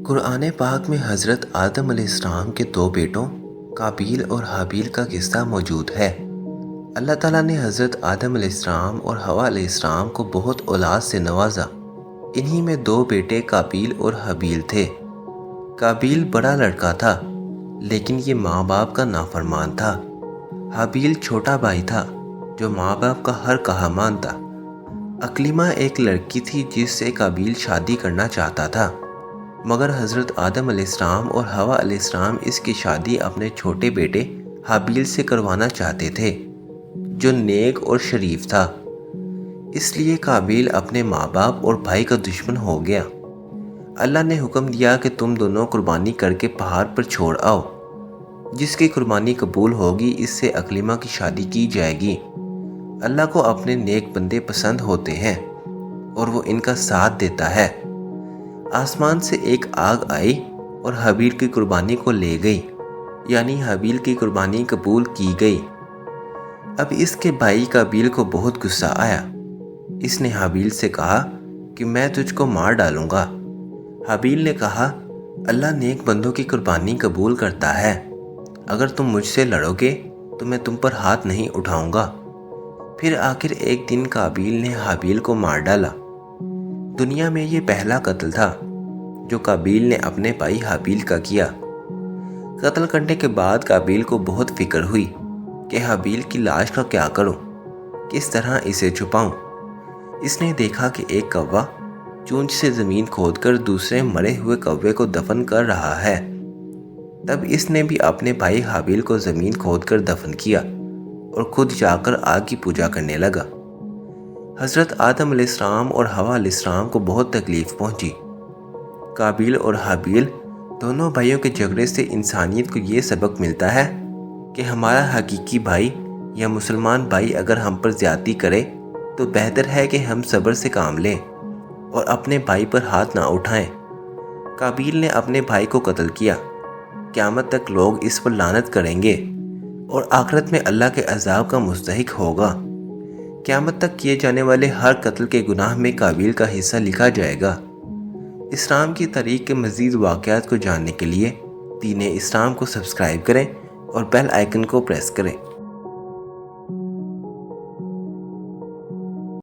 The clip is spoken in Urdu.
قرآن پاک میں حضرت آدم علیہ السلام کے دو بیٹوں قابیل اور حابیل کا قصہ موجود ہے۔ اللہ تعالیٰ نے حضرت آدم علیہ السلام اور حوا علیہ السلام کو بہت اولاد سے نوازا۔ انہی میں دو بیٹے قابیل اور حابیل تھے۔ قابیل بڑا لڑکا تھا لیکن یہ ماں باپ کا نافرمان تھا۔ حابیل چھوٹا بھائی تھا جو ماں باپ کا ہر کہا مانتا۔ اکلیمہ ایک لڑکی تھی جس سے قابیل شادی کرنا چاہتا تھا، مگر حضرت آدم علیہ السلام اور حوا علیہ السلام اس کی شادی اپنے چھوٹے بیٹے حابیل سے کروانا چاہتے تھے جو نیک اور شریف تھا۔ اس لیے قابیل اپنے ماں باپ اور بھائی کا دشمن ہو گیا۔ اللہ نے حکم دیا کہ تم دونوں قربانی کر کے پہاڑ پر چھوڑ آؤ، جس کی قربانی قبول ہوگی اس سے اکلیمہ کی شادی کی جائے گی۔ اللہ کو اپنے نیک بندے پسند ہوتے ہیں اور وہ ان کا ساتھ دیتا ہے۔ آسمان سے ایک آگ آئی اور حابیل کی قربانی کو لے گئی، یعنی حابیل کی قربانی قبول کی گئی۔ اب اس کے بھائی قابیل کو بہت غصہ آیا۔ اس نے حابیل سے کہا کہ میں تجھ کو مار ڈالوں گا۔ حابیل نے کہا اللہ نیک بندوں کی قربانی قبول کرتا ہے، اگر تم مجھ سے لڑو گے تو میں تم پر ہاتھ نہیں اٹھاؤں گا۔ پھر آخر ایک دن قابیل نے حابیل کو مار ڈالا۔ دنیا میں یہ پہلا قتل تھا جو قابیل نے اپنے بھائی حابیل کا کیا۔ قتل کرنے کے بعد قابیل کو بہت فکر ہوئی کہ حابیل کی لاش کا کیا کروں، کس طرح اسے چھپاؤں۔ اس نے دیکھا کہ ایک کوا چونچ سے زمین کھود کر دوسرے مرے ہوئے کوے کو دفن کر رہا ہے۔ تب اس نے بھی اپنے بھائی حابیل کو زمین کھود کر دفن کیا اور خود جا کر آگ کی پوجا کرنے لگا۔ حضرت آدم علیہ السلام اور حوا علیہ السلام کو بہت تکلیف پہنچی۔ قابیل اور حابیل دونوں بھائیوں کے جھگڑے سے انسانیت کو یہ سبق ملتا ہے کہ ہمارا حقیقی بھائی یا مسلمان بھائی اگر ہم پر زیادتی کرے تو بہتر ہے کہ ہم صبر سے کام لیں اور اپنے بھائی پر ہاتھ نہ اٹھائیں۔ قابیل نے اپنے بھائی کو قتل کیا۔ قیامت تک لوگ اس پر لعنت کریں گے اور آخرت میں اللہ کے عذاب کا مستحق ہوگا۔ قیامت تک کیے جانے والے ہر قتل کے گناہ میں قابیل کا حصہ لکھا جائے گا۔ اسلام کی تاریخ کے مزید واقعات کو جاننے کے لیے دین اسلام کو سبسکرائب کریں اور بیل آئیکن کو پریس کریں۔